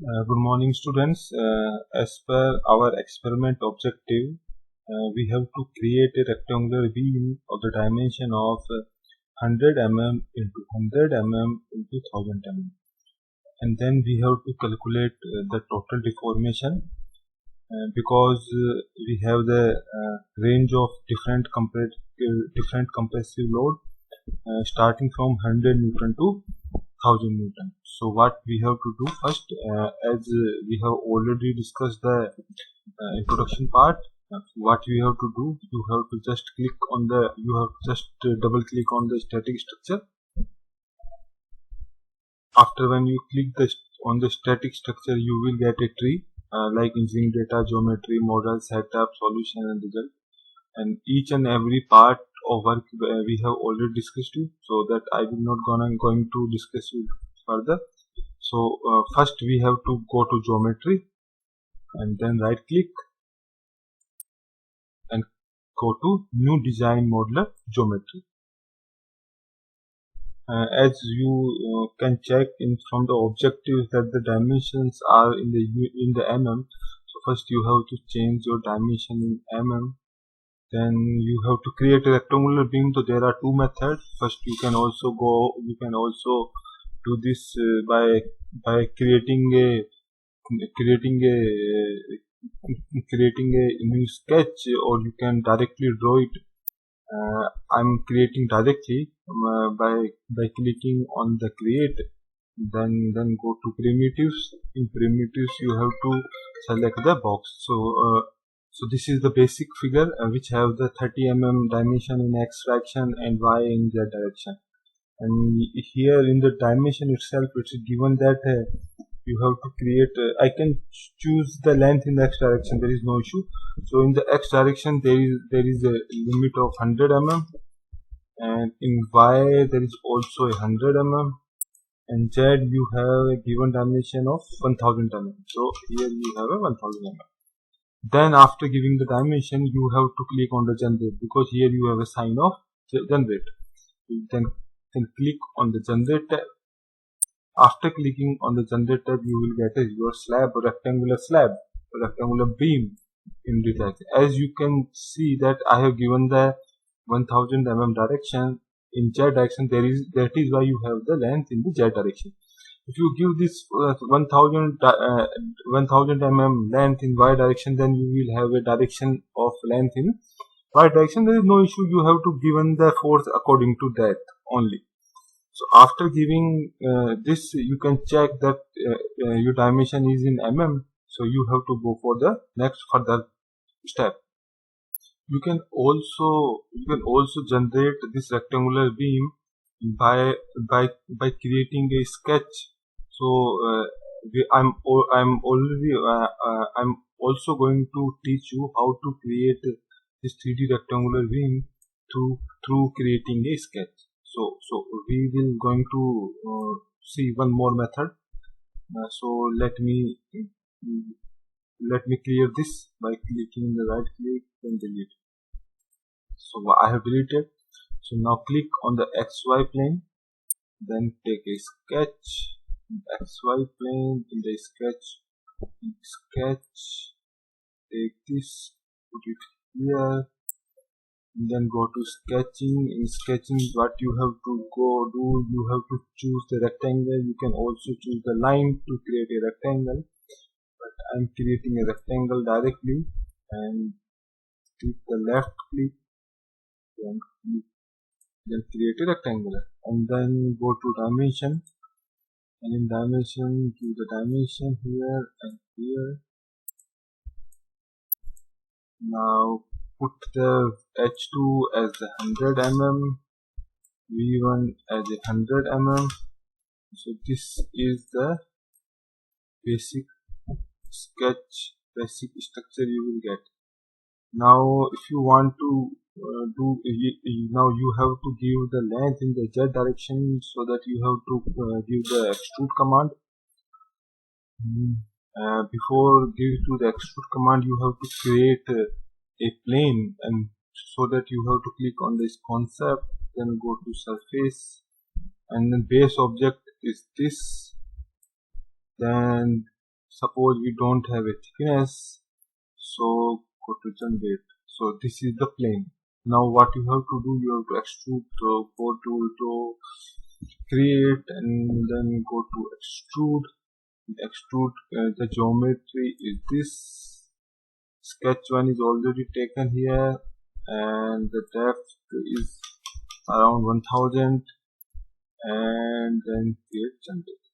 Good morning, students. As per our experiment objective, we have to create a rectangular beam of the dimension of 100 mm into 100 mm into 1000 mm. And then we have to calculate the total deformation because we have the range of different compressive load starting from 100 Newton to 1000 Newton. So what we have to do first, as we have already discussed the introduction part, what you have to do, you have to just double click on the static structure. After when you click on the static structure, you will get a tree like engineering data, geometry, model, setup, solution, and result. And each and every part of work we have already discussed you, so that I will not going to discuss you further. So first we have to go to geometry and then right click and go to new design modeler geometry. As you can check from the objectives that the dimensions are in the mm. So first you have to change your dimension in mm. Then you have to create a rectangular beam. So there are two methods. First you can also do this by creating a new sketch, or you can directly draw it. I'm creating directly by clicking on the create. Then go to primitives. In primitives you have to select the box. So this is the basic figure which have the 30 mm dimension in x direction and y in z direction. And here in the dimension itself, it's given that you have to create. I can choose the length in the x direction. There is no issue. So in the x direction, there is a limit of 100 mm, and in y there is also a 100 mm. And Z you have a given dimension of 1000 mm. So here you have a 1000 mm. Then after giving the dimension, you have to click on the generate, because here you have a sign of generate. You then click on the generate tab. After clicking on the generate tab, you will get your rectangular beam in detail. As you can see that I have given the 1000 mm direction in Z direction. That is why you have the length in the Z direction. If you give this 1000 mm length in y direction, then you will have a direction of length in y direction. There is no issue. You have to given the force according to that only. So after giving this, you can check that your dimension is in mm. So you have to go for the next further step. You can also generate this rectangular beam by creating a sketch. So I'm also going to teach you how to create this 3D rectangular beam through creating a sketch. So we will going to see one more method. So let me clear this by clicking the right click and delete. So I have deleted. So now click on the XY plane, then take a sketch, XY plane in the sketch, take this, put it here, and then go to sketching. In sketching, what you have to you have to choose the rectangle. You can also choose the line to create a rectangle, but I'm creating a rectangle directly, and click the left click, then create a rectangle, and then go to dimension, and in dimension give the dimension here and here. Now put the H2 as 100 mm, V1 as 100 mm. So this is the basic sketch, basic structure you will get. Now if you want to now you have to give the length in the Z direction, so that you have to give the extrude command. Before give to the extrude command, you have to create a plane, and so that you have to click on this concept, then go to surface, and then base object is this, then suppose we don't have a thickness, so go to generate. So this is the plane. Now what you have to do, you have to extrude, go to create, and then go to extrude. The geometry is this. Sketch 1 is already taken here, and the depth is around 1000, and then create generate.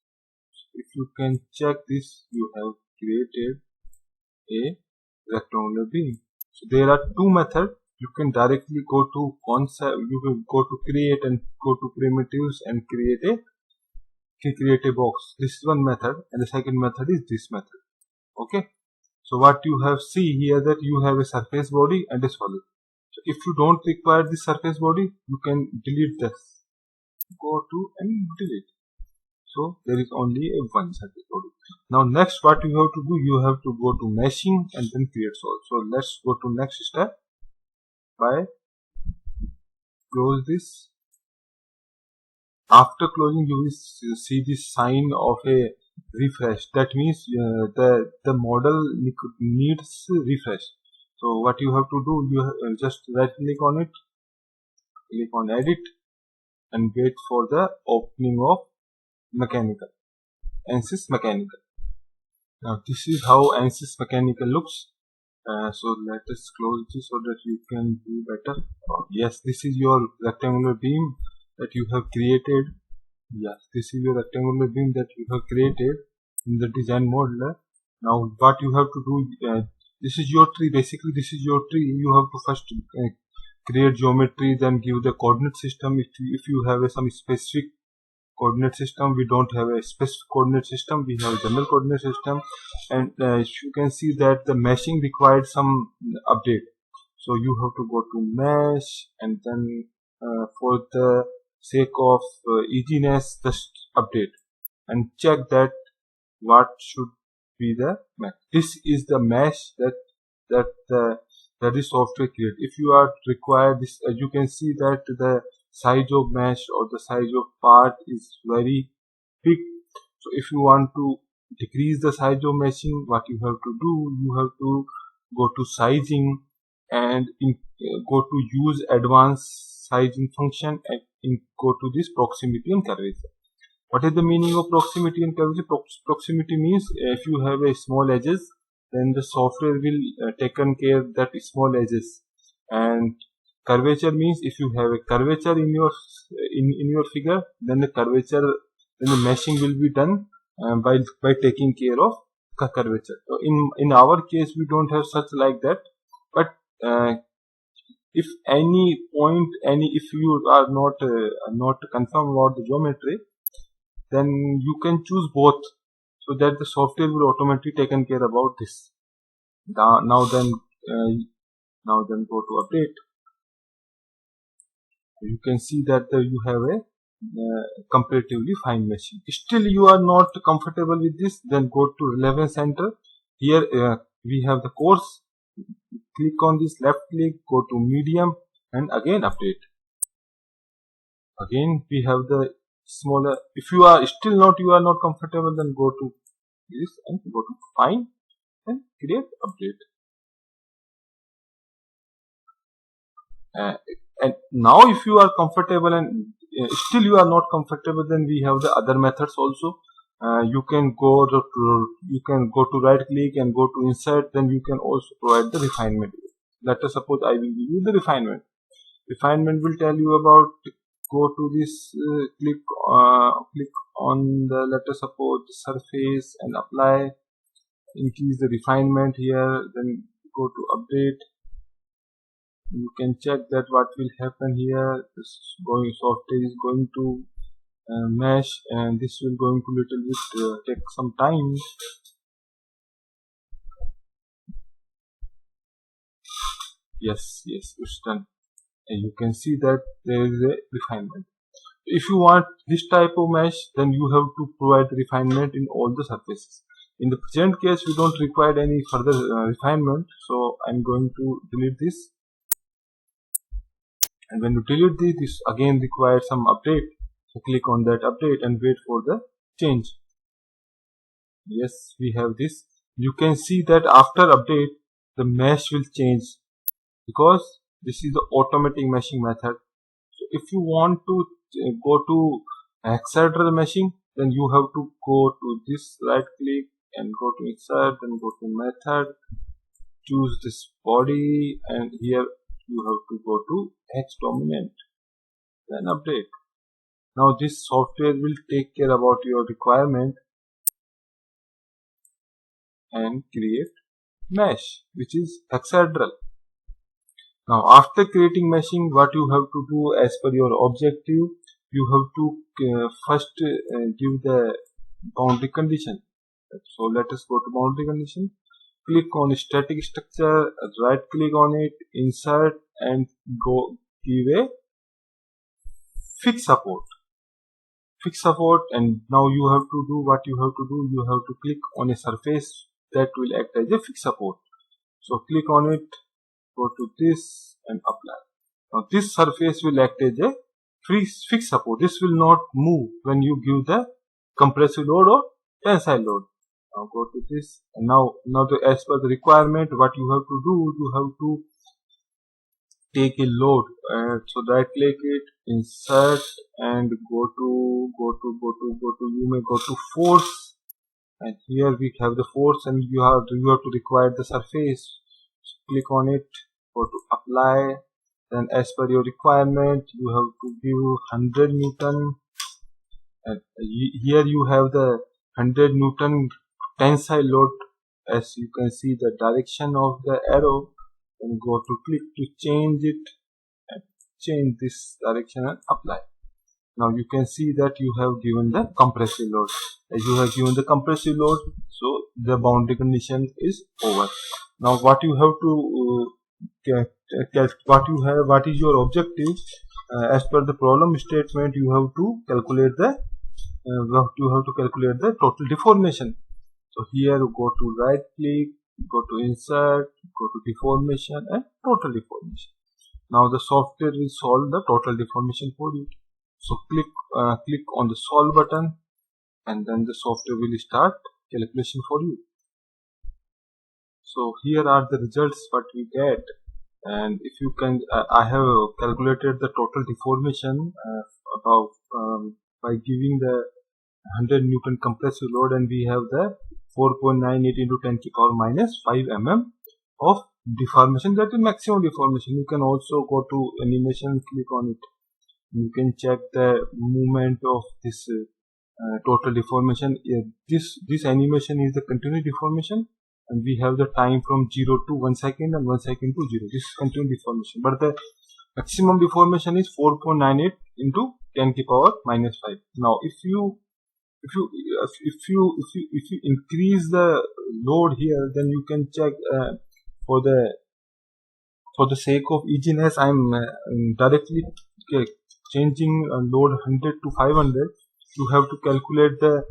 If you can check this, you have created a rectangular beam. So there are two methods. You can directly go to concept, you will go to create and go to primitives and create a box. This is one method, and the second method is this method. Okay. So what you have see here, that you have a surface body and a solid. So if you don't require this surface body, you can delete this. Go to and delete. So there is only a one surface body. Now next what you have to do, you have to go to meshing and then create solid. So let's go to next step by close this. After closing, you will see this sign of a refresh. That means the model needs refresh. So what you have to do, you just right click on it, click on edit, and wait for the opening of mechanical, ANSYS mechanical. Now this is how ANSYS mechanical looks. So let us close this so that you can do better. Yes, this is your rectangular beam that you have created. Yes, this is your rectangular beam that you have created in the design modeler. Now what you have to do, this is your tree. Basically this is your tree. You have to first create geometry, then give the coordinate system. If you have some specific coordinate system, we don't have a specific coordinate system, we have a general coordinate system. And you can see that the meshing required some update. So you have to go to mesh, and then for the sake of easiness, just update and check that what should be the mesh. This is the mesh that the software create. If you are required this, you can see that the size of mesh or the size of part is very big. So if you want to decrease the size of meshing, what you have to do, you have to go to sizing and go to use advanced sizing function, and go to this proximity and curvature. What is the meaning of proximity and curvature? Proximity means if you have a small edges, then the software will taken care of that small edges. And curvature means if you have a curvature in your figure, then the meshing will be done by taking care of curvature. So in our case, we don't have such like that, but if any point, if you are not confirmed about the geometry, then you can choose both, so that the software will automatically taken care about this. Now then go to update. You can see that you have a comparatively fine meshing. Still you are not comfortable with this, then go to relevance center. Here we have the course. Click on this, left click, go to medium, and again update. Again we have the smaller. If you are not comfortable, then go to this and go to fine and create update. And now if you are comfortable and still you are not comfortable, then we have the other methods also. You can go to right click and go to insert, then you can also provide the refinement. Let us suppose I will give you the refinement. Refinement will tell you about, go to this, click on the, let us suppose, the surface, and apply, increase the refinement here, then go to update. You can check that what will happen here. This software is going to mesh, and this will going to little bit take some time. Yes, it's done. And you can see that there is a refinement. If you want this type of mesh, then you have to provide refinement in all the surfaces. In the present case, we don't require any further refinement, so I'm going to delete this. And when you delete this again requires some update. So click on that update and wait for the change. Yes, we have this. You can see that after update, the mesh will change because this is the automatic meshing method. So if you want to go to hexadral meshing, then you have to go to this, right click and go to insert, then go to method, choose this body, and here you have to go to H dominant, then update. Now this software will take care about your requirement and create mesh, which is hexadral. Now after creating meshing, what you have to do as per your objective, you have to first give the boundary condition. So let us go to boundary condition. Click on static structure, right click on it, insert, and go give a fix support. Fix support, and now you have to do what you have to do. You have to click on a surface that will act as a fix support. So click on it, go to this and apply. Now this surface will act as a fixed support. This will not move when you give the compressive load or tensile load. Now go to this, and now as per the requirement, what you have to do, you have to take a load. So right click it, insert, and go to you may go to force, and here we have the force, and you have to require the surface. So click on it, go to apply, then as per your requirement you have to give 100 Newton, and here you have the 100 Newton tensile load. As you can see the direction of the arrow, and go to click to change it and change this direction and apply. Now you can see that you have given the compressive load. As you have given the compressive load, so the boundary condition is over. Now what you have to what is your objective? As per the problem statement, you have to calculate the total deformation. So here go to right click, go to insert, go to deformation and total deformation. Now the software will solve the total deformation for you. So click on the solve button, and then the software will start calculation for you. So here are the results what we get, and if you can, I have calculated the total deformation by giving the 100 Newton compressive load, and we have the 4.98 into 10 to the power minus 5 mm of deformation. That is maximum deformation. You can also go to animation, click on it. You can check the movement of this total deformation. This animation is the continuous deformation, and we have the time from 0 to 1 second and 1 second to 0. This is continuous deformation, but the maximum deformation is 4.98 into 10 to the power minus 5. Now if you increase the load here, then you can check for the sake of easiness, I am directly changing load 100 to 500. You have to calculate the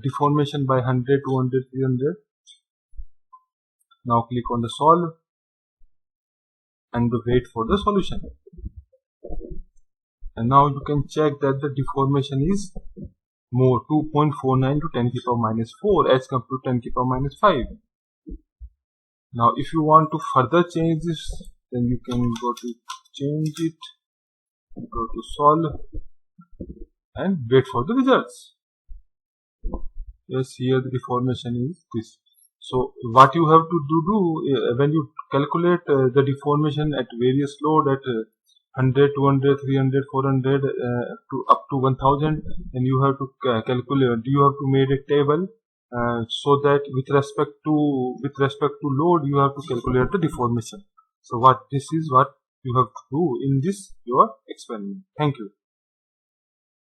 deformation by 100, 200, 300. Now click on the solve and wait for the solution. And now you can check that the deformation is more, 2.49 to 10 to the power minus 4 as compared to 10 to the power minus 5. Now if you want to further change this, then you can go to change it, go to solve and wait for the results. Yes, here the deformation is this. So what you have to do when you calculate the deformation at various load at 100, 200, 300, 400 to up to 1000, and you have to calculate. You have to make a table so that with respect to load, you have to calculate the deformation. So this is what you have to do in this your experiment. Thank you.